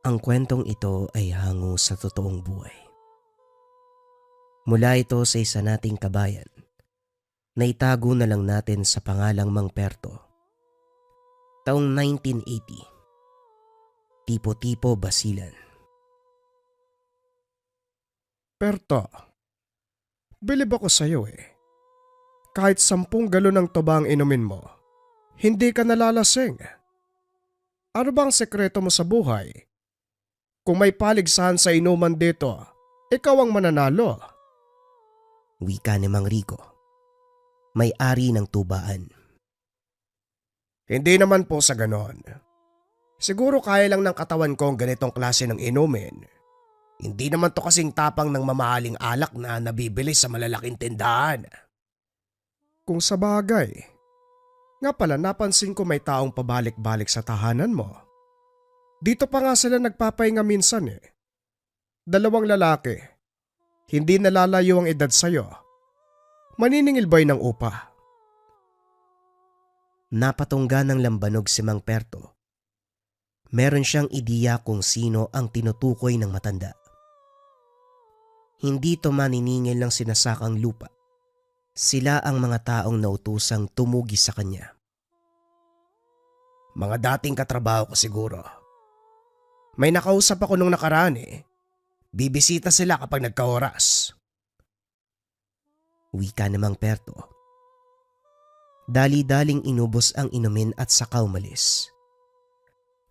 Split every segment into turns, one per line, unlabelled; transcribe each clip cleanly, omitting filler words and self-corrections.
Ang kwentong ito ay hango sa totoong buhay. Mula ito sa isa nating kabayan na itago na lang natin sa pangalang Mang Perto. Taong 1980, Tipo-Tipo, Basilan.
Perto, bilib ako sa'yo eh. Kahit 10 galon ng tuba ang inumin mo, hindi ka nalalasing. Ano bang sekreto mo sa buhay? Kung may paligsahan sa inuman dito, ikaw ang mananalo.
Wika ni Mang Rico, may-ari ng tubaan.
Hindi naman po sa ganon. Siguro kaya lang ng katawan ko ang ganitong klase ng inumin. Hindi naman to kasing tapang ng mamahaling alak na nabibili sa malalaking tindahan. Kung sa bagay, nga pala napansin ko may taong pabalik-balik sa tahanan mo. Dito pa nga sila nagpapahinga minsan eh. 2 lalaki. Hindi nalalayo ang edad sa'yo. Maniningil ba'y ng upa?
Napatungga ng lambanog si Mang Perto. Meron siyang ideya kung sino ang tinutukoy ng matanda. Hindi to maniningil ng sinasakang lupa. Sila ang mga taong nautusang tumugi sa kanya.
Mga dating katrabaho ko siguro. May nakausap ako nung nakaraan eh. Bibisita sila kapag nagkaoras.
Wika ni Mang Perto. Dali-daling inubos ang inumin at saka umalis.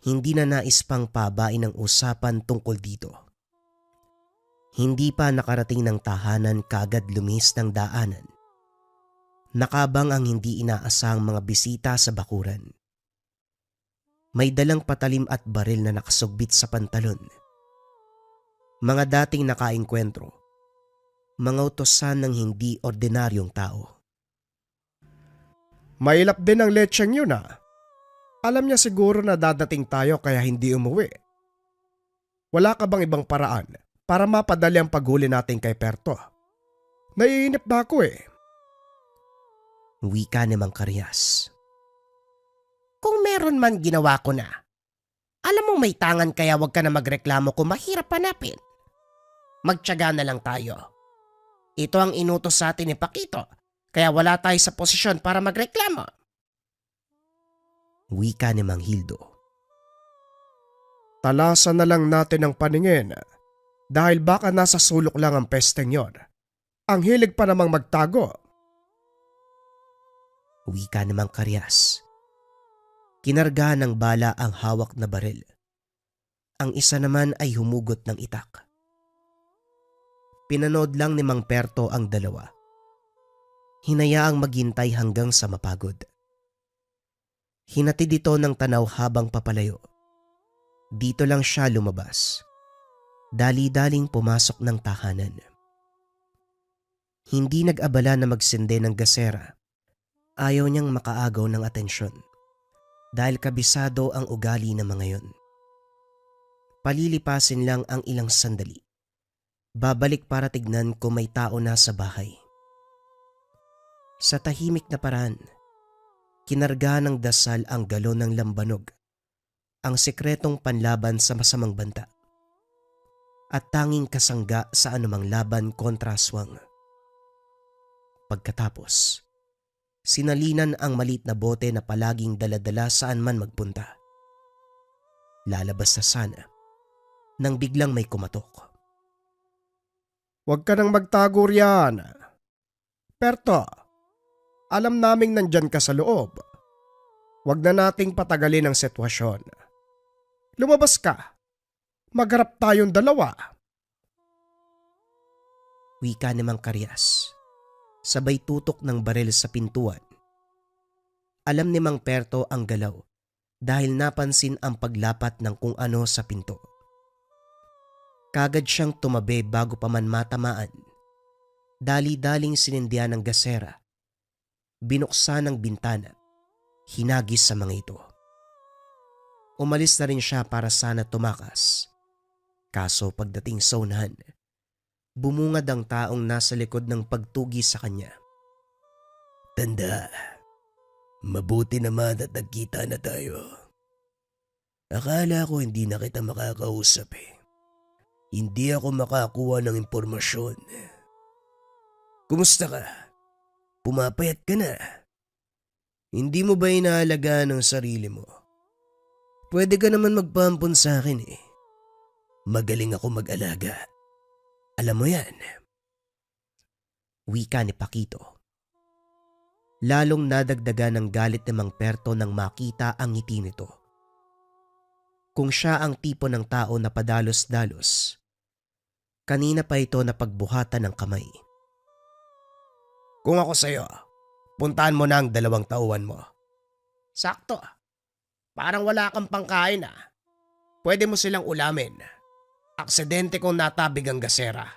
Hindi na nais pang pabain ang usapan tungkol dito. Hindi pa nakarating ng tahanan kaagad lumis ng daanan. Nakabang ang hindi inaasahang mga bisita sa bakuran. May dalang patalim at baril na nakasugbit sa pantalon. Mga dating nakaengkwentro. Mga utosan ng hindi ordinaryong tao.
Mailap din ang lecheng yun ah. Alam niya siguro na dadating tayo kaya hindi umuwi. Wala ka bang ibang paraan para mapadali ang paghuli natin kay Perto? Naiinip na ako eh.
Wika ni Mang Karyas.
Kung meron man ginawa ko na. Alam mo may tangan kaya wag ka na magreklamo kung mahirap hanapin. Magtiyaga na lang tayo. Ito ang inutos sa atin ni Pakito, kaya wala tayo sa posisyon para magreklamo.
Wika ni Mang Hildo.
Talasan na lang natin ang paningin dahil baka nasa sulok lang ang pesteng yon. Ang hilig pa namang magtago.
Wika ni Mang Karyas. Kinarga ng bala ang hawak na baril. Ang isa naman ay humugot ng itak. Pinanood lang ni Mang Perto ang dalawa. Hinayaang maghintay hanggang sa mapagod. Hinatid ito ng tanaw habang papalayo. Dito lang siya lumabas. Dali-daling pumasok ng tahanan. Hindi nag-abala na magsinde ng gasera. Ayaw niyang makaagaw ng atensyon. Dahil kabisado ang ugali ng mga yon. Palilipasin lang ang ilang sandali. Babalik para tignan kung may tao na sa bahay. Sa tahimik na paraan, kinarga ng dasal ang galon ng lambanog, ang sekretong panlaban sa masamang banta, at tanging kasangga sa anumang laban kontra aswang. Pagkatapos, sinalinan ang maliit na bote na palaging daladala saan man magpunta. Lalabas na sana, nang biglang may kumatok.
Huwag ka nang magtago riyan. Perto, alam naming nandyan ka sa loob. Huwag na nating patagalin ang sitwasyon. Lumabas ka. Magharap tayong dalawa.
Wika ni Mang Karyas. Sabay tutok ng baril sa pintuan. Alam ni Mang Perto ang galaw dahil napansin ang paglapat ng kung ano sa pinto. Kagad siyang tumabi bago pa man matamaan. Dali-daling sinindihan ng gasera. Binuksan ang bintana. Hinagis sa mga ito. Umalis na rin siya para sana tumakas. Kaso pagdating sa unahan, bumungad ang taong nasa likod ng pagtugi sa kanya.
Tanda, mabuti naman at nagkita na tayo.
Akala ko hindi na kita makakausap eh. Hindi ako makakuha ng impormasyon. Kumusta ka? Pumapayat ka na. Hindi mo ba inaalagaan ang sarili mo? Pwede ka naman magpampon sa akin eh. Magaling ako mag-alaga. Alam mo yan.
Wika ni Paquito. Lalong nadagdagan ng galit ni Mang Perto nang makita ang ngiti nito. Kung siya ang tipo ng tao na padalos-dalos, kanina pa ito napagbuhatan ng kamay.
Kung ako sa'yo, puntahan mo na ang 2 tauhan mo.
Sakto. Parang wala kang pangkain ah. Pwede mo silang ulamin. Aksidente kong natabig ang gasera.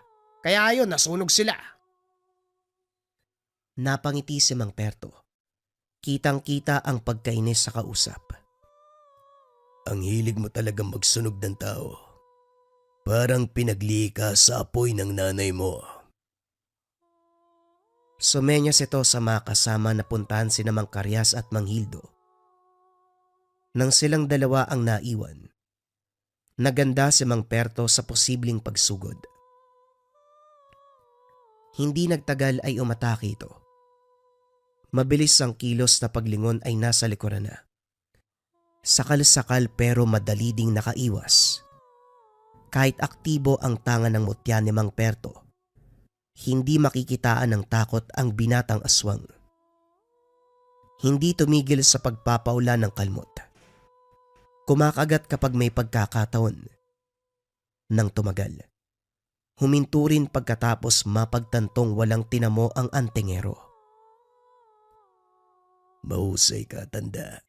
Kaya ayun, nasunog sila.
Napangiti si Mang Perto. Kitang-kita ang pagkainis sa kausap.
Ang hilig mo talagang magsunog ng tao. Parang pinagli ka sa apoy ng nanay mo.
Sumenyas ito sa mga kasama na puntahan si Mang Karyas at Mang Hildo. Nang silang dalawa ang naiwan, naganda si Mang Perto sa posibleng pagsugod. Hindi nagtagal ay umatake ito. Mabilis ang kilos na paglingon ay nasa likuran na. Sakal-sakal pero madali ding nakaiwas. Kahit aktibo ang tanga ng mutya ni Mang Perto, hindi makikitaan ng takot ang binatang aswang. Hindi tumigil sa pagpapaula ng kalmot. Kumakagat kapag may pagkakataon. Nang tumagal, huminto rin pagkatapos mapagtantong walang tinamo ang antingero.
Mahusay ka, tanda.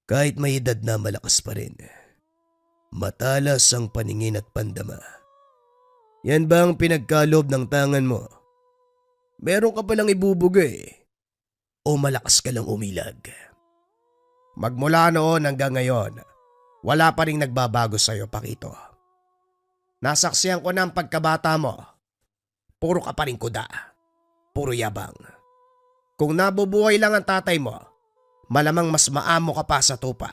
Kahit may edad na malakas pa rin. Matalas ang paningin at pandama. Yan ba ang pinagkalob ng tangan mo? Meron ka palang ibubuga eh. O malakas ka lang umilag? Magmula noon hanggang ngayon, wala pa rin nagbabago sa'yo, Paquito. Nasaksihan ko na ang pagkabata mo. Puro ka pa rin kuda. Puro yabang. Kung nabubuhay lang ang tatay mo, malamang mas maamo ka pa sa tupa.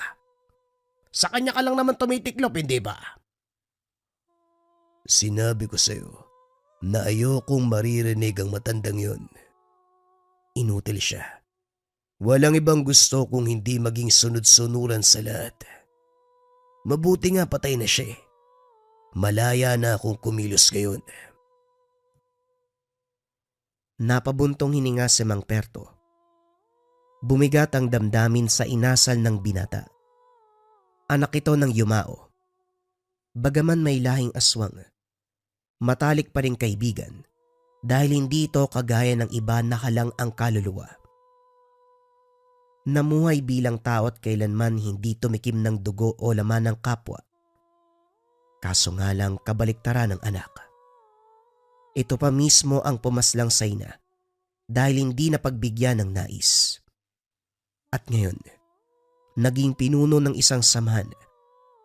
Sa kanya ka lang naman tumitiklop, hindi ba? Sinabi ko sa'yo na ayokong maririnig ang matandang yun. Inutil siya. Walang ibang gusto kung hindi maging sunod-sunuran sa lahat. Mabuti nga patay na siya. Malaya na akong kumilos ngayon.
Napabuntong hininga si Mang Perto. Bumigat ang damdamin sa inasal ng binata. Anak ito ng yumao. Bagaman may lahing aswang, matalik pa rin kaibigan dahil hindi ito kagaya ng iba na halang ang kaluluwa. Namuhay bilang tao at kailanman hindi tumikim ng dugo o laman ng kapwa. Kaso nga lang kabaliktaran ng anak. Ito pa mismo ang pumaslang sa ina dahil hindi napagbigyan ng nais. At ngayon, naging pinuno ng isang samahan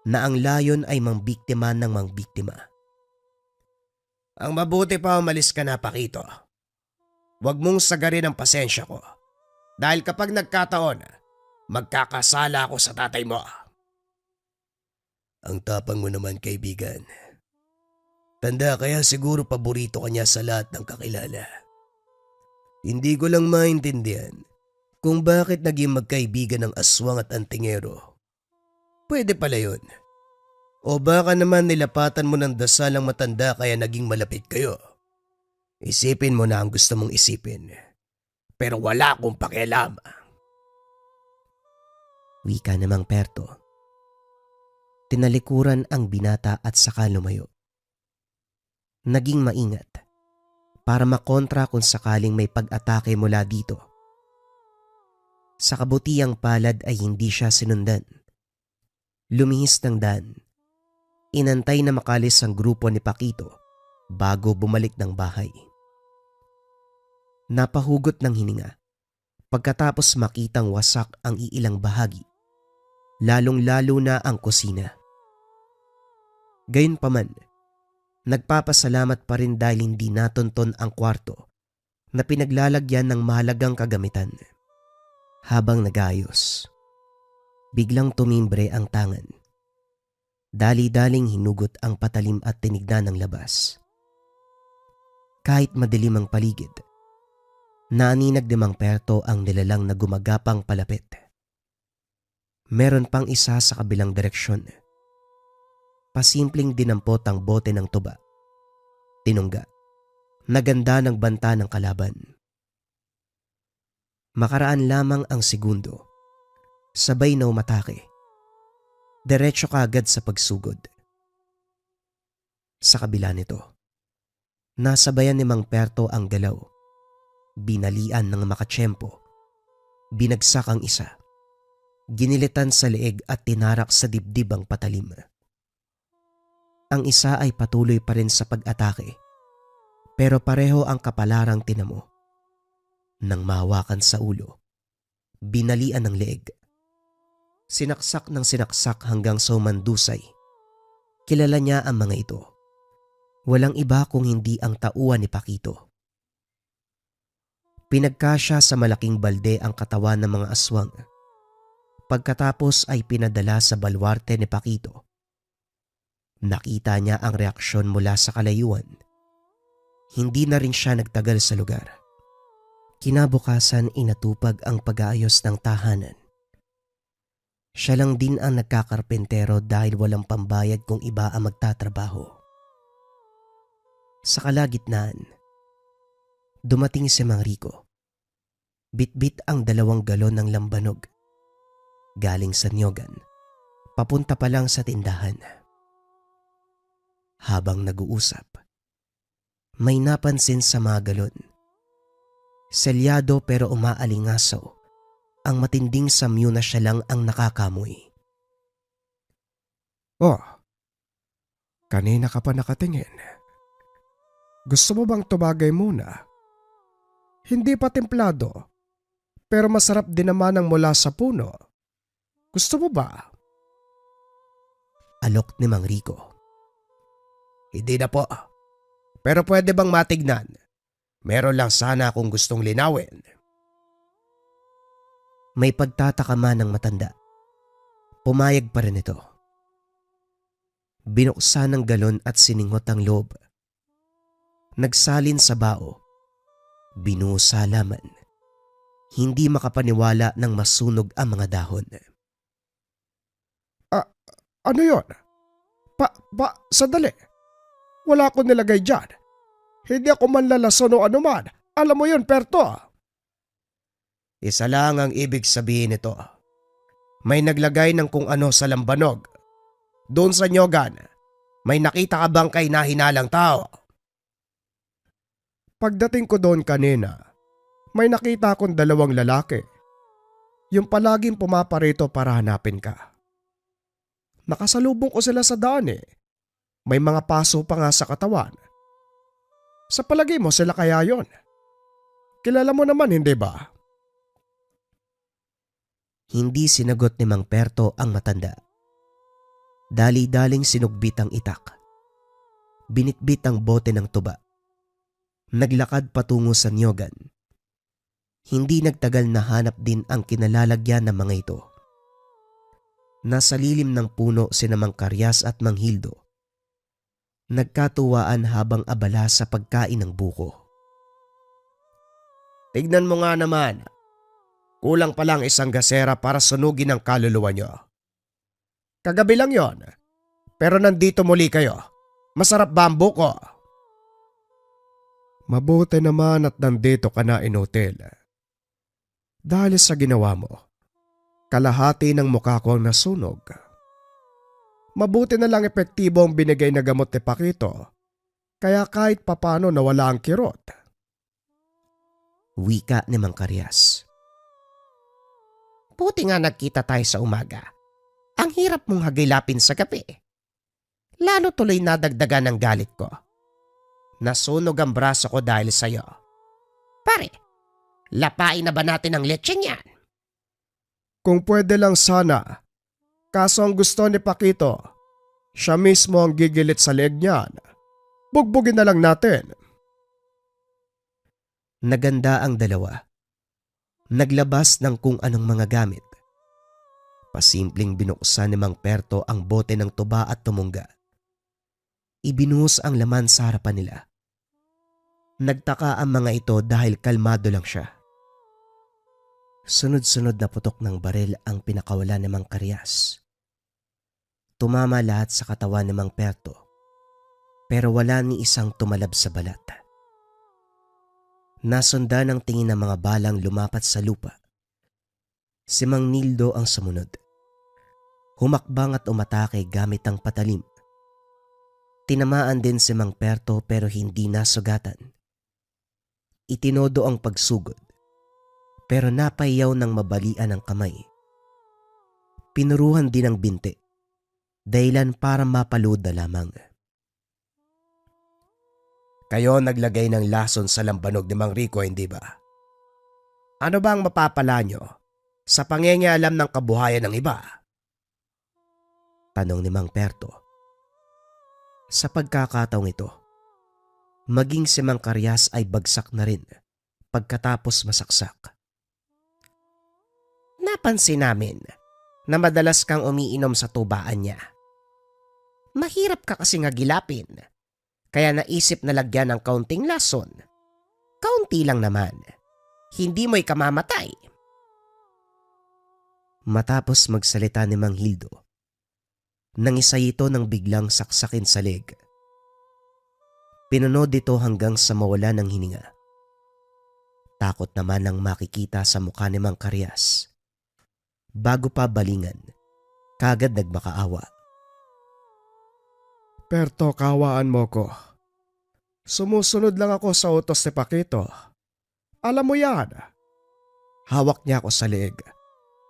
na ang layon ay mangbiktima ng mangbiktima.
Ang mabuti pa umalis ka na, Paquito. Huwag mong sagarin ang pasensya ko. Dahil kapag nagkataon, magkakasala ako sa tatay mo. Ang tapang mo naman, kaibigan. Tanda kaya siguro paborito ka niya sa lahat ng kakilala. Hindi ko lang maintindihan kung bakit naging magkaibigan ng aswang at antingero. Pwede pala yun. O baka naman nilapatan mo ng dasal ang matanda kaya naging malapit kayo. Isipin mo na ang gusto mong isipin. Pero wala akong pakialam.
Wika ni Mang Perto. Tinalikuran ang binata at saka lumayo. Naging maingat para makontra kung sakaling may pag-atake mula dito. Sa kabutiang palad ay hindi siya sinundan. Lumihis ng daan. Inantay na makalis ang grupo ni Paquito bago bumalik ng bahay. Napahugot ng hininga pagkatapos makitang wasak ang iilang bahagi, lalong-lalo na ang kusina. Gayunpaman, nagpapasalamat pa rin dahil hindi natunton ang kwarto na pinaglalagyan ng mahalagang kagamitan. Habang nagayos, Biglang tumimbre ang tangan. Dali-daling hinugot ang patalim at tinignan ng labas. Kahit madilim ang paligid, naaninag ni Mang Perto ang nilalang na gumagapang palapit. Meron pang isa sa kabilang direksyon. Pasimpleng dinampot ang bote ng tuba. Tinungga. Naganda ng banta ng kalaban. Makaraan lamang ang segundo. Sabay na umatake. Diretso kaagad sa pagsugod. Sa kabila nito, nasabayan ni Mang Perto ang galaw. Binalian ng makatsyempo. Binagsak ang isa. Ginilitan sa leeg at tinarak sa dibdib ang patalim. Ang isa ay patuloy pa rin sa pag-atake, pero pareho ang kapalarang tinamo. Nang mahawakan sa ulo, binalian ng leeg. Sinaksak ng sinaksak hanggang sa umandusay. Kilala niya ang mga ito. Walang iba kung hindi ang tauhan ni Pakito. Pinagkasya sa malaking balde ang katawan ng mga aswang. Pagkatapos ay pinadala sa balwarte ni Pakito. Nakita niya ang reaksyon mula sa kalayuan. Hindi na rin siya nagtagal sa lugar. Kinabukasan inatupag ang pag-aayos ng tahanan. Siya lang din ang nagkakarpentero dahil walang pambayad kung iba ang magtatrabaho. Sa kalagitnaan, dumating si Mang Rico. Bitbit ang 2 galon ng lambanog. Galing sa Nyogan, papunta pa lang sa tindahan. Habang nag-uusap, may napansin sa mga galon. Selyado pero umaalingasaw ang matinding samyo na siya lang ang nakakamoy.
Oh, kanina ka pa nakatingin. Gusto mo bang tumagay muna? Hindi pa templado, pero masarap din naman ang mula sa puno. Gusto mo ba?
Alok ni Mang Rico.
Hindi na po. Pero pwede bang matignan? Meron lang sana akong gustong linawin.
May pagtataka man ng matanda. Pumayag pa rin ito. Binuksan ng galon at sininghot ang loob. Nagsalin sa bao. Binuhos sa halaman. Hindi makapaniwala nang masunog ang mga dahon.
Ano yon? Sandali. Wala akong nilagay dyan. Hindi ako manlalason o anuman. Alam mo yun, Perto. Isa lang ang ibig sabihin nito. May naglagay ng kung ano sa lambanog. Doon sa Nyogan, may nakita ka bang kay nahinalang tao? Pagdating ko doon kanina, may nakita akong 2 lalaki. Yung palaging pumaparito para hanapin ka. Nakasalubong ko sila sa daan eh. May mga paso pa nga sa katawan. Sa palagay mo sila kaya yon? Kilala mo naman, hindi ba?
Hindi sinagot ni Mang Perto ang matanda. Dali-daling sinugbit ang itak. Binitbit ang bote ng tuba. Naglakad patungo sa Nyogan. Hindi nagtagal na hanap din ang kinalalagyan ng mga ito. Nasa lilim ng puno sina Mang Karyas at Mang Hildo. Nagkatuwaan habang abala sa pagkain ng buko.
Tignan mo nga naman. Kulang pa lang 1 gasera para sunugin ang kaluluwa nyo. Kagabi lang yon. Pero nandito muli kayo. Masarap ba ang buko? Mabuti naman at nandito ka na in hotel. Dahil sa ginawa mo, kalahati ng mukha ko ang nasunog. Mabuti na lang epektibo ang binigay na gamot ni Pakito, kaya kahit papano nawala ang kirot.
Wika ni Mang Karyas.
Buti nga nagkita tayo sa umaga. Ang hirap mong hagilapin sa gabi. Lalo tuloy nadagdagan ng galit ko. Nasunog ang braso ko dahil sa'yo. Pare, lapain na ba natin ang lecheng yan?
Kung pwede lang sana. Kaso ang gusto ni Pakito, siya mismo ang gigilit sa leeg niyan. Bugbugin na lang natin.
Naganda ang dalawa. Naglabas ng kung anong mga gamit. Pasimpleng binuksan ni Mang Perto ang bote ng tuba at tumungga. Ibinuhos ang laman sa harapan nila. Nagtaka ang mga ito dahil kalmado lang siya. Sunod-sunod na putok ng baril ang pinakawala ni Mang Karyas. Tumama lahat sa katawan ni Mang Perto, pero wala ni isang tumalab sa balat. Nasundan ng tingin ng mga balang lumapat sa lupa. Si Mang Nildo ang sumunod. Humakbang at umatake gamit ang patalim. Tinamaan din si Mang Perto pero hindi nasugatan. Itinodo ang pagsugod, pero napayaw ng mabalian ang kamay. Pinuruhan din ang binti, dahilan para mapalood na lamang.
Kayo naglagay ng lason sa lambanog ni Mang Rico, hindi ba? Ano ba ang mapapala nyo sa pangingialam ng kabuhayan ng iba?
Tanong ni Mang Perto. Sa pagkakataong ito, maging si Mang Karyas ay bagsak na rin pagkatapos masaksak.
Napansin namin na madalas kang umiinom sa tubaan niya. Mahirap ka kasi nga gilapin, kaya naisip na lagyan ng kaunting lason. Kaunti lang naman, hindi mo'y kamamatay.
Matapos magsalita ni Mang Hildo, nangisay ito ng biglang saksakin sa leg. Pinunod ito hanggang sa mawala ng hininga. Takot naman ang makikita sa mukha ni Mang Karyas. Bago pa balingan, kagad nagmakaawa.
Perto, kawaan mo ko. Sumusunod lang ako sa utos ni Paquito. Alam mo yan. Hawak niya ako sa leeg,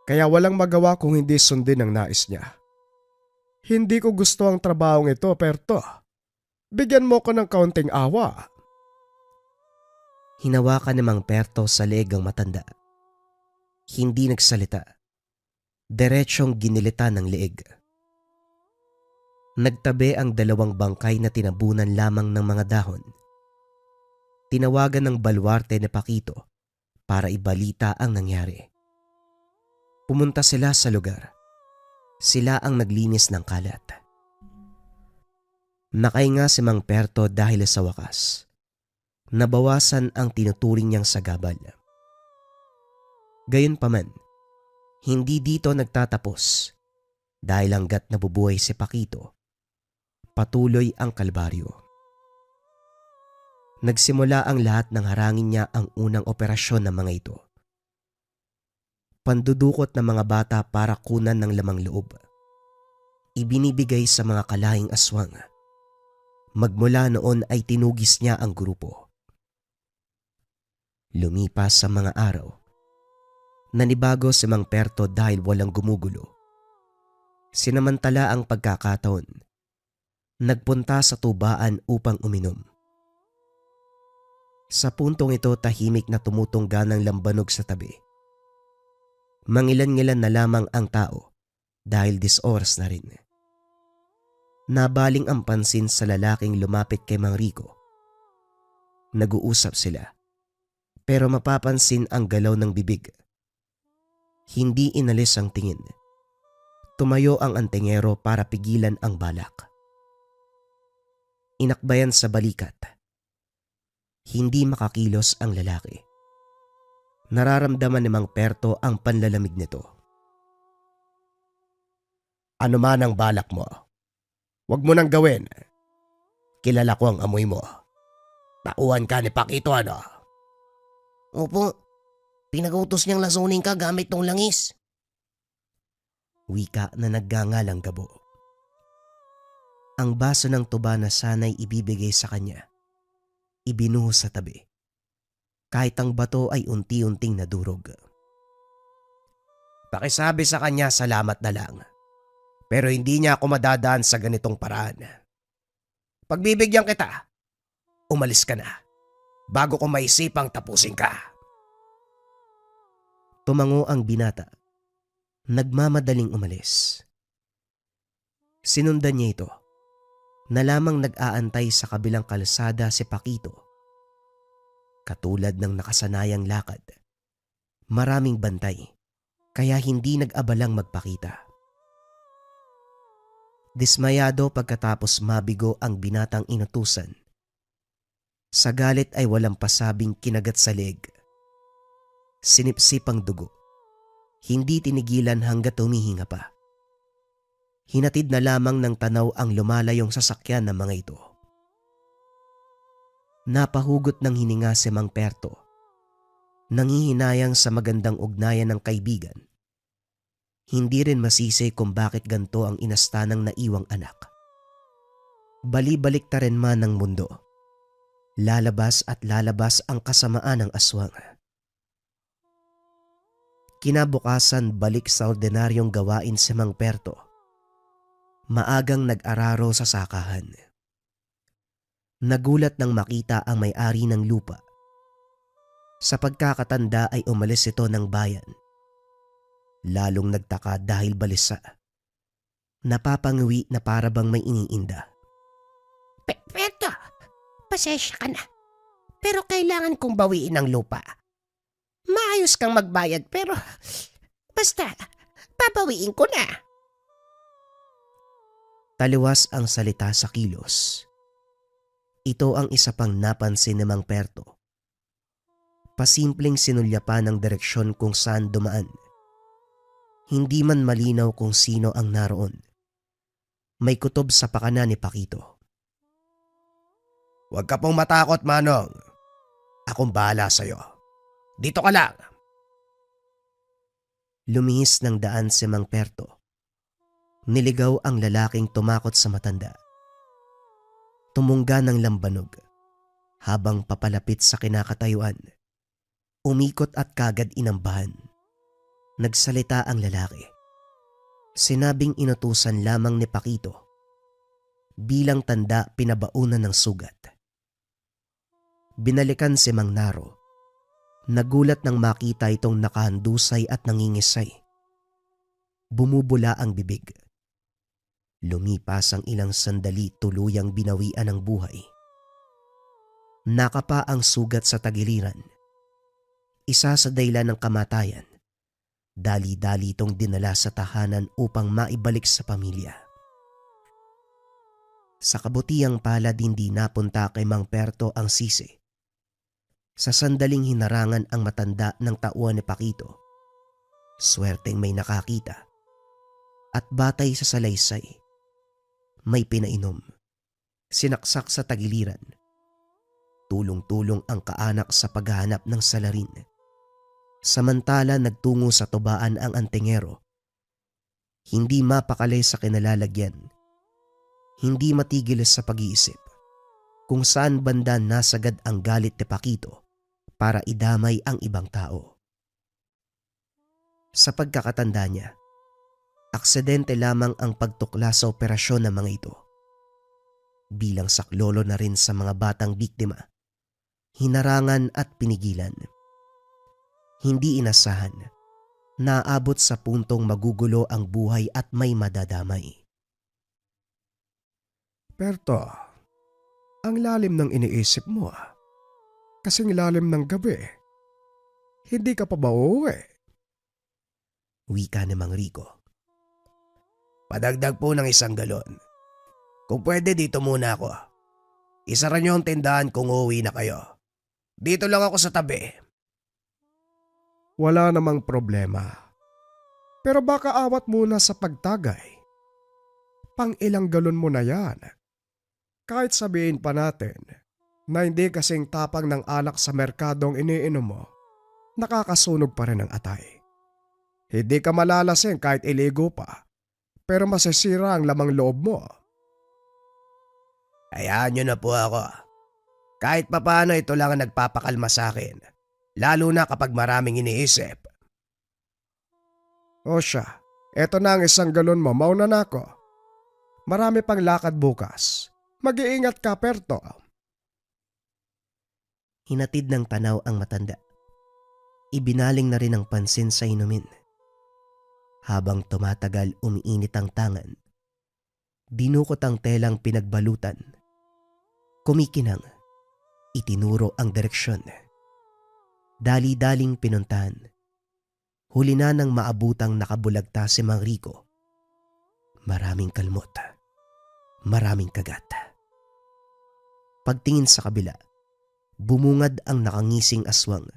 kaya walang magawa kung hindi sundin ang nais niya. Hindi ko gusto ang trabahong ito, Perto. Bigyan mo ko ng kaunting awa.
Hinawakan ni Mang Perto sa leeg ang matanda. Hindi nagsalita. Diretsyong ginilitan ng leeg. Nagtabi ang dalawang bangkay na tinabunan lamang ng mga dahon. Tinawagan ng baluarte ni Paquito para ibalita ang nangyari. Pumunta sila sa lugar. Sila ang naglinis ng kalat. Nakahinga si Mang Perto dahil sa wakas nabawasan ang tinuturing niyang sagabal. Gayunpaman, hindi dito nagtatapos dahil hanggat nabubuhay si Paquito, patuloy ang kalbaryo. Nagsimula ang lahat ng harangin niya ang unang operasyon ng mga ito. Pandudukot ng mga bata para kunan ng lamang loob. Ibinibigay sa mga kalahing aswang. Magmula noon ay tinugis niya ang grupo. Lumipas sa mga araw. Nanibago si Mang Perto dahil walang gumugulo. Sinamantala ang pagkakataon. Nagpunta sa tubaan upang uminom. Sa puntong ito tahimik na tumutungga ng lambanog sa tabi. Mangilan-ngilan na lamang ang tao dahil disoras na rin. Nabaling ang pansin sa lalaking lumapit kay Mang Rico. Nag-uusap sila, pero mapapansin ang galaw ng bibig. Hindi inalis ang tingin. Tumayo ang antingero para pigilan ang balak. Inakbayan sa balikat. Hindi makakilos ang lalaki. Nararamdaman ni Mang Perto ang panlalamig nito.
Ano man ang balak mo, huwag mo nang gawin. Kilala ko ang amoy mo. Tauhan ka ni Paquito, ano?
Opo, pinag-utos niyang lasunin ka gamit tong langis.
Wika na naggangalang gabo. Ang baso ng tuba na sana'y ibibigay sa kanya, ibinuhos sa tabi. Kahit ang bato ay unti-unting nadurog.
Pakisabi sa kanya salamat na lang. Pero hindi niya ako madadaan sa ganitong paraan. Pagbibigyan kita, umalis ka na bago ko maisipang tapusin ka.
Tumango ang binata. Nagmamadaling umalis. Sinundan niya ito na lamang nag-aantay sa kabilang kalsada si Paquito. Katulad ng nakasanayang lakad, maraming bantay, kaya hindi nag-abalang magpakita. Dismayado pagkatapos mabigo ang binatang inutusan. Sa galit ay walang pasabing kinagat sa leg. Sinipsip ang dugo. Hindi tinigilan hanggat humihinga pa. Hinatid na lamang ng tanaw ang lumalayong sasakyan ng mga ito. Napahugot ng hininga si Mang Perto. Nangihinayang sa magandang ugnayan ng kaibigan. Hindi rin masisi kung bakit ganto ang inastanang naiwang anak. Bali-balik ta rin man ng mundo. Lalabas at lalabas ang kasamaan ng aswang. Kinabukasan balik sa ordinaryong gawain si Mang Perto. Maagang nag-araro sa sakahan. Nagulat nang makita ang may-ari ng lupa. Sa pagkakatanda ay umalis ito ng bayan. Lalong nagtaka dahil balisa. Napapanguwi na para bang may iniinda.
Perto, pasensya ka na. Pero kailangan kong bawiin ang lupa. Maayos kang magbayad pero basta babawiin ko na.
Taliwas ang salita sa kilos. Ito ang isa pang napansin ni Mang Perto. Pasimpleng sinulyapan ng direksyon kung saan dumaan. Hindi man malinaw kung sino ang naroon. May kutob sa pakana ni Pakito.
Huwag ka pong matakot, Manong. Akong bahala sa'yo. Dito ka lang.
Lumihis ng daan si Mang Perto. Niligaw ang lalaking tumakot sa matanda. Tumungga ng lambanog. Habang papalapit sa kinakatayuan, umikot at kagad inambahan. Nagsalita ang lalaki. Sinabing inutusan lamang ni Pakito. Bilang tanda pinabaunan ng sugat. Binalikan si Mang Naro. Nagulat nang makita itong nakahandusay at nangingisay. Bumubula ang bibig. Lumipas ang ilang sandali tuluyang binawian ng buhay. Nakapa ang sugat sa tagiliran. Isa sa dahilan ng kamatayan. Dali-dali itong dinala sa tahanan upang maibalik sa pamilya. Sa kabutiang palad hindi napunta kay Mang Perto ang sisi. Sa sandaling hinarangan ang matanda ng tauhan ni Pakito. Swerteng may nakakita. At batay sa salaysay, may pinainom. Sinaksak sa tagiliran. Tulong-tulong ang kaanak sa paghahanap ng salarin. Samantala nagtungo sa tubaan ang antingero. Hindi mapakali sa kinalalagyan. Hindi matigil sa pag-iisip kung saan banda nasagad ang galit ni Pakito para idamay ang ibang tao. Sa pagkakatanda niya, aksidente lamang ang pagtukla sa operasyon ng mga ito. Bilang saklolo na rin sa mga batang biktima, hinarangan at pinigilan. Hindi inasahan, naabot sa puntong magugulo ang buhay at may madadamay.
Perto, ang lalim ng iniisip mo. Kasing lalim ng gabi. Hindi ka pa ba uuwi?
Wika ni Mang Rico.
Padagdag po ng 1 galon. Kung pwede dito muna ako. Isara niyo ang tindahan kung uuwi na kayo. Dito lang ako sa tabi. Wala namang problema. Pero baka awat muna sa pagtagay. Pang ilang galon mo na yan. Kahit sabihin pa natin na hindi kasing tapang ng alak sa merkadong iniinom mo, nakakasunog pa rin ang atay. Hindi ka malalasing kahit iligo pa, pero masisira ang lamang loob mo. Hayaan niyo na po ako. Kahit papaano ito lang ang nagpapakalma sa akin, lalo na kapag maraming iniisip. O siya, eto na ang 1 galon mo, mauna na ako. Marami pang lakad bukas. Mag-iingat ka, Perto.
Hinatid ng tanaw ang matanda. Ibinaling na rin ang pansin sa inumin. Habang tumatagal umiinit ang tangan, dinukot ang telang pinagbalutan. Kumikinang, itinuro ang direksyon. Dali-daling pinuntahan. Huli na nang maabutang nakabulagta si Mang Rico. Maraming kalmot, maraming kagat. Pagtingin sa kabila, bumungad ang nakangising aswang.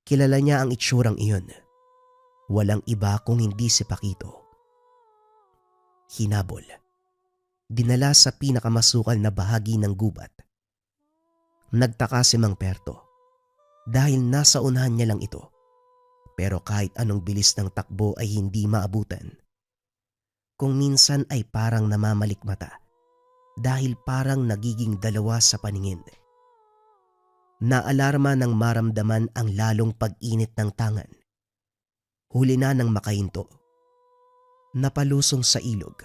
Kilala niya ang itsurang iyon. Walang iba kung hindi si Pakito. Hinabol. Dinala sa pinakamasukal na bahagi ng gubat. Nagtaka si Mang Perto dahil nasa unahan niya lang ito. Pero kahit anong bilis ng takbo ay hindi maabutan. Kung minsan ay parang namamalikmata dahil parang nagiging dalawa sa paningin. Naalarma nang maramdaman ang lalong pag-init ng tangan. Huli na nang makahinto. Napalusong sa ilog.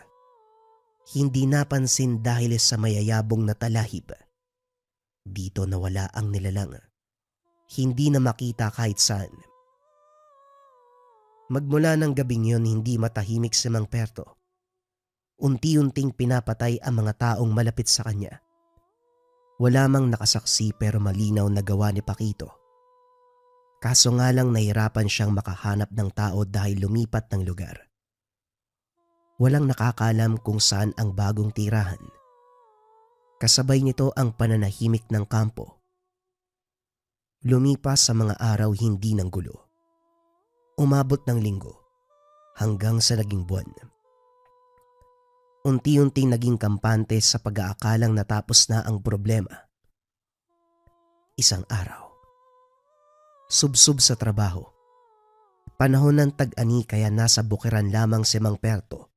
Hindi napansin dahil sa mayayabong na talahib. Dito nawala ang nilalang. Hindi na makita kahit saan. Magmula ng gabing yun hindi matahimik si Mang Perto. Unti-unting pinapatay ang mga taong malapit sa kanya. Wala mang nakasaksi pero malinaw na gawa ni Pakito. Kaso nga lang nahirapan siyang makahanap ng tao dahil lumipat ng lugar. Walang nakakalam kung saan ang bagong tirahan. Kasabay nito ang pananahimik ng kampo. Lumipas sa mga araw hindi ng gulo. Umabot ng linggo hanggang sa naging buwan. Unti-unting naging kampante sa pag-aakalang natapos na ang problema. Isang araw. Subsub sa trabaho. Panahon ng tag-ani kaya nasa bukiran lamang si Mang Perto.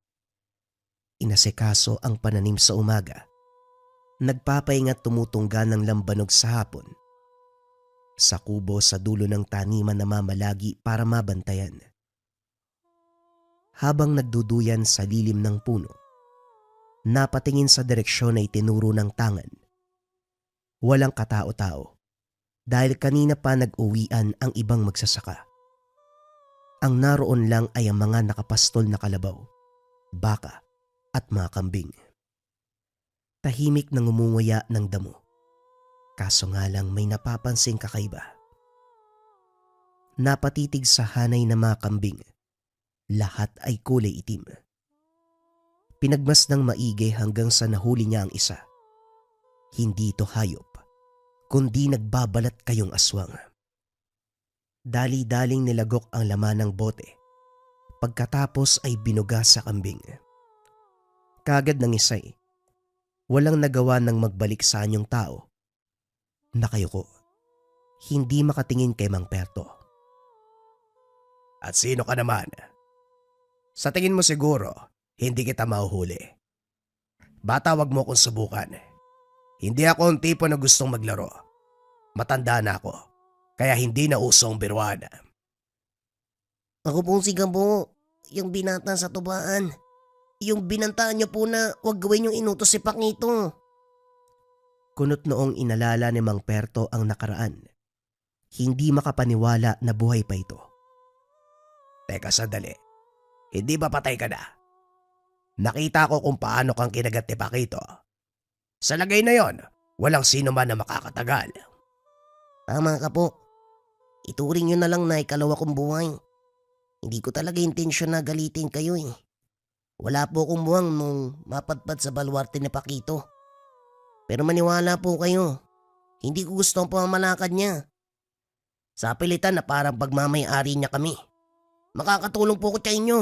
Inasikaso ang pananim sa umaga. Nagpapahinga tumutungga ng lambanog sa hapon. Sa kubo sa dulo ng taniman na mamalagi para mabantayan. Habang nagduduyan sa lilim ng puno, napatingin sa direksyon na itinuro ng tangan. Walang katao-tao dahil kanina pa nag-uwian ang ibang magsasaka. Ang naroon lang ay ang mga nakapastol na kalabaw, baka at mga kambing. Tahimik na ngumunguya ng damo. Kaso nga lang may napapansing kakaiba. Napatitig sa hanay na mga kambing. Lahat ay kulay itim. Pinagmas ng maigi hanggang sa nahuli niya ang isa. Hindi ito hayop, kundi nagbabalat kayong aswang. Dali-daling nilagok ang laman ng bote. Pagkatapos ay binuga sa kambing. Kagad ng isay, walang nagawa ng magbalik sa anyong tao. Nakayuko, hindi makatingin kay Mang Perto.
At sino ka naman? Sa tingin mo siguro, hindi kita mahuhuli. Bata, wag mo akong subukan. Hindi ako ang tipo na gustong maglaro. Matanda na ako, kaya hindi na usong biruan.
Ako po si Gambo, yung binata sa tubaan. Yung binantaan niyo po na huwag gawin yung inutos si Pakito.
Kunot noong inalala ni Mang Perto ang nakaraan. Hindi makapaniwala na buhay pa ito.
Teka sandali, hindi ba patay ka na? Nakita ko kung paano kang kinagat ni Pakito. Sa lagay na yon, walang sino man na makakatagal.
Tama ka po. Ituring niyo na lang na ikalawa kong buhay. Hindi ko talaga intensyon na galitin kayo eh. Wala po akong buwang nung mapadpad sa baluarte ni Pakito. Pero maniwala po kayo, hindi ko gusto ang pamamalakad niya. Sa pilitan na parang pagmamay-ari niya kami. Makakatulong po ko sa inyo.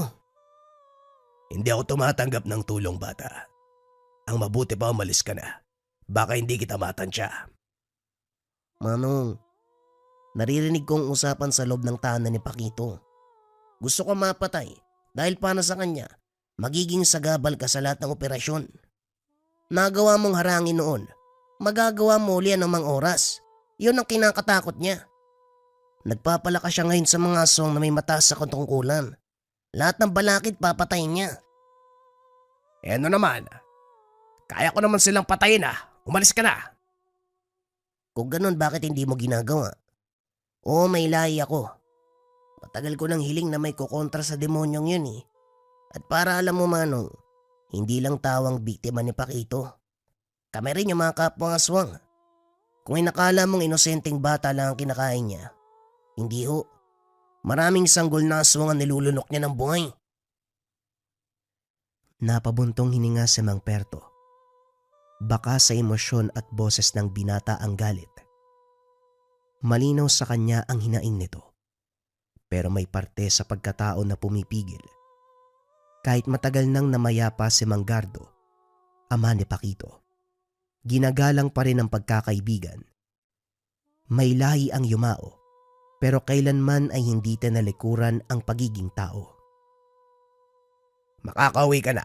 Hindi ako tumatanggap ng tulong, bata. Ang mabuti pa umalis ka na. Baka hindi kita matansya.
Manong, naririnig kong usapan sa loob ng tahanan ni Pakito. Gusto ko mapatay dahil para sa kanya, magiging sagabal ka sa lahat ng operasyon. Nagawa mong harangin noon, magagawa mo ulit ng oras. Yun ang kinakatakot niya. Nagpapalakas siya ngayon sa mga aswang na may mataas sa katungkulan. Lahat ng balakid papatayin niya.
Eh ano naman? Kaya ko naman silang patayin ah. Umalis ka na.
Kung ganun, bakit hindi mo ginagawa? Oo, may lahi ako. Matagal ko nang hiling na may kukontra sa demonyong yun eh. At para alam mo Manong, hindi lang tawang biktima ni Pakito. Kami rin yung mga kapwang aswang. Kung inakala mong inosenteng bata lang ang kinakain niya, hindi ho. Maraming sanggol na aswang ang nilulunok niya ng buhay.
Napabuntong hininga si Mang Perto. Baka sa emosyon at boses ng binata ang galit. Malinaw sa kanya ang hinaing nito. Pero may parte sa pagkatao na pumipigil. Kahit matagal nang namayapa si Mang Gardo, ama ni Paquito, ginagalang pa rin ang pagkakaibigan. May lahi ang yumao, pero kailanman ay hindi tinalikuran ang pagiging tao.
Makakauwi ka na.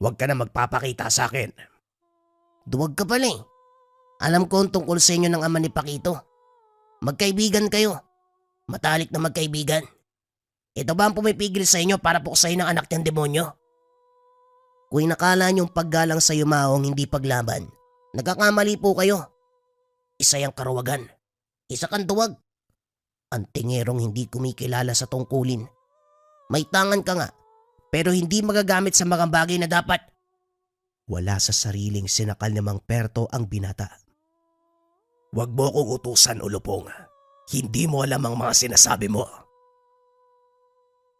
Huwag ka na magpapakita sa akin.
Duwag ka pala eh. Alam ko ang tungkol sa inyo ng ama ni Paquito. Magkaibigan kayo. Matalik na magkaibigan. Ito ba ang pumipigil sa inyo para puksain ang anak niyang demonyo? Kung inakala niyong paggalang sa yumaong hindi paglaban, nagkakamali po kayo. Isa yung karawagan. Isa kang duwag. Ang tingerong hindi kumikilala sa tungkulin. May tangan ka nga, pero hindi magagamit sa mga bagay na dapat.
Wala sa sariling sinakal ni Mang Perto ang binata.
Huwag mo akong utusan, Ulupong. Hindi mo alam ang mga sinasabi mo.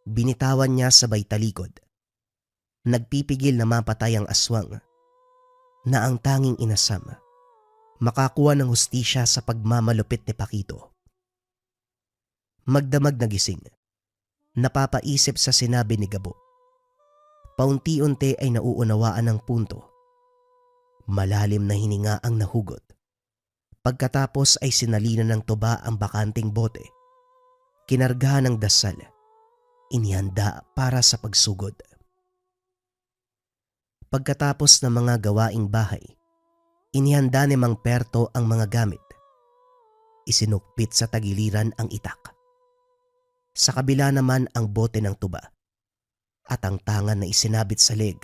Binitawan niya sabay talikod. Nagpipigil na mapatay ang aswang na ang tanging inasam makakuha ng hustisya sa pagmamalupit ni Paquito. Magdamag na gising, napapaisip sa sinabi ni Gabo. Paunti-unti ay nauunawaan ang punto. Malalim na hininga ang nahugot. Pagkatapos ay sinalina ng tuba ang bakanting bote. Kinargahan ng dasal. Inihanda para sa pagsugod. Pagkatapos ng mga gawaing bahay, inihanda ni Mang Perto ang mga gamit. Isinukpit sa tagiliran ang itak. Sa kabila naman ang bote ng tuba at ang tangan na isinabit sa leg.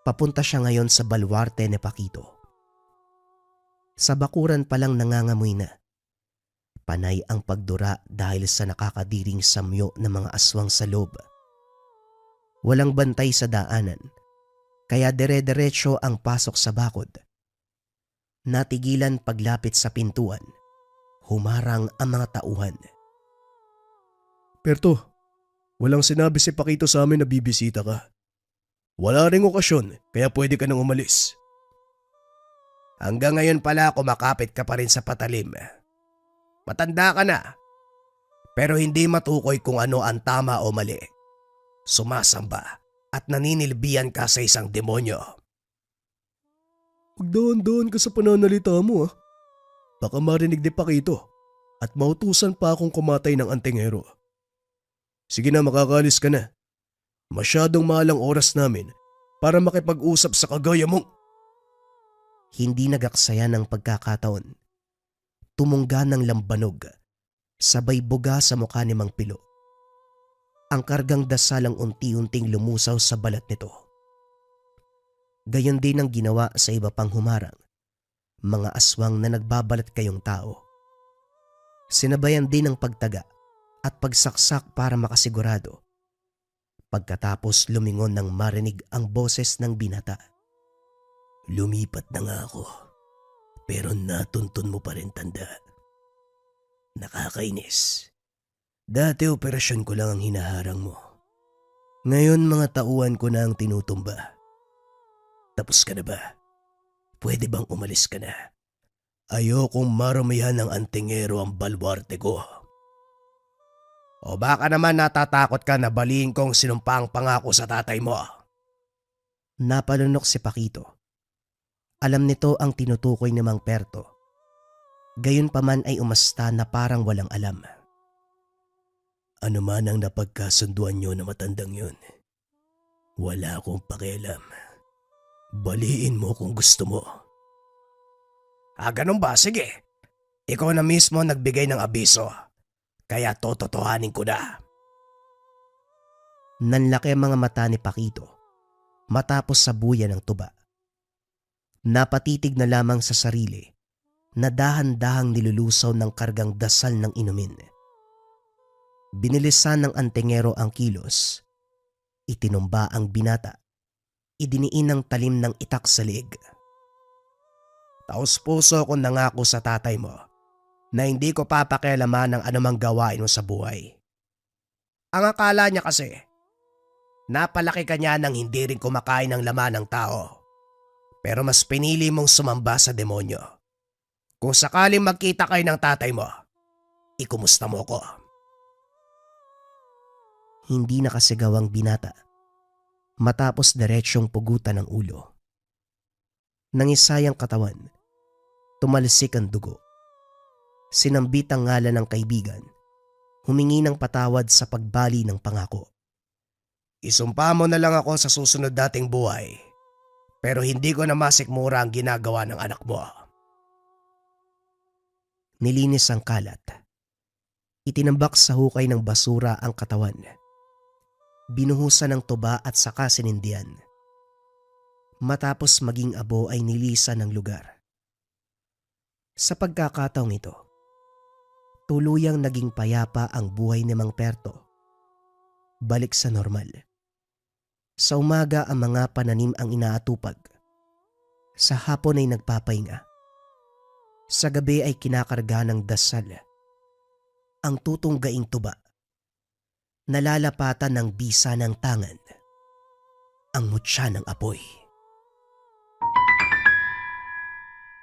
Papunta siya ngayon sa balwarte ni Paquito. Sa bakuran palang nangangamoy na. Panay ang pagdura dahil sa nakakadiring samyo ng mga aswang sa loob. Walang bantay sa daanan, kaya dire-diretso ang pasok sa bakod. Natigilan paglapit sa pintuan. Humarang ang mga tauhan.
Perto, walang sinabi si Paquito sa amin na bibisita ka. Wala ring okasyon, kaya pwede ka nang umalis. Hanggang ngayon pala kumakapit ka pa rin sa patalim. Matanda ka na, pero hindi matukoy kung ano ang tama o mali. Sumasamba at naninilbihan ka sa isang demonyo. Magdahan-dahan ka sa pananalita mo. Baka marinig ni Paquito at mautusan pa akong kumatay ng antingero. Sige na, makakalis ka na. Masyadong mahal ang oras namin para makipag-usap sa kagaya mong…
Hindi nagaksaya ng pagkakataon. Tumungga ng lambanog, sabay buga sa mukha ni Mang Pilo. Ang kargang dasal ang unti-unting lumusaw sa balat nito. Gayon din ang ginawa sa iba pang humarang, mga aswang na nagbabalat kayong tao. Sinabayan din ang pagtaga at pagsaksak para makasigurado. Pagkatapos lumingon nang marinig ang boses ng binata. Lumipat na nga ako. Pero natuntun mo pa rin, tanda. Nakakainis. Dati operasyon ko lang ang hinaharang mo. Ngayon mga tauhan ko na ang tinutumba. Tapos ka na ba? Pwede bang umalis ka na? Ayokong maramihan ng antingero ang balwarte ko. O baka naman natatakot ka na baliin kong sinumpang pangako sa tatay mo. Napalunok si Paquito. Alam nito ang tinutukoy ni Mang Perto. Gayunpaman ay umasta na parang walang alam. Ano man ang napagkasunduan nyo na matandang yun, wala akong pakialam. Baliin mo kung gusto mo. Ganun ba? Sige. Ikaw na mismo nagbigay ng abiso. Kaya tototohanin ko na. Nanlaki ang mga mata ni Paquito matapos sabuyan ng tuba. Napatitig na lamang sa sarili na dahan-dahang nilulusaw ng kargang dasal ng inumin. Binilisan ng antingero ang kilos. Itinumba ang binata. Idiniin ng talim ng itak sa leeg. Taos puso ko nangako sa tatay mo
na hindi ko papakialaman ng anumang gawain mo sa buhay. Ang akala niya kasi, napalaki ka niya nang hindi rin kumakain ng laman ng tao. Pero mas pinili mong sumamba sa demonyo. Kung sakaling magkita kayo ng tatay mo, ikumusta mo ko.
Hindi nakasigaw ang binata matapos diretsyong pugutan ng ulo. Nangisayang katawan, tumalsik ang dugo. Sinambit ang ngalan ng kaibigan, humingi ng patawad sa pagbali ng pangako.
Isumpa mo na lang ako sa susunod nating buhay, pero hindi ko na masikmura ang ginagawa ng anak mo.
Nilinis ang kalat. Itinambak sa hukay ng basura ang katawan. Binuhusan ng tuba at saka sinindihan. Matapos maging abo ay nilisan ng lugar. Sa pagkakataong ito, tuluyang naging payapa ang buhay ni Mang Perto. Balik sa normal. Sa umaga ang mga pananim ang inaatupag. Sa hapon ay nagpapahinga. Sa gabi ay kinakarga ng dasal. Ang tutunggaing tuba. Nalalapatan ng bisa ng tangan. Ang mutya ng apoy.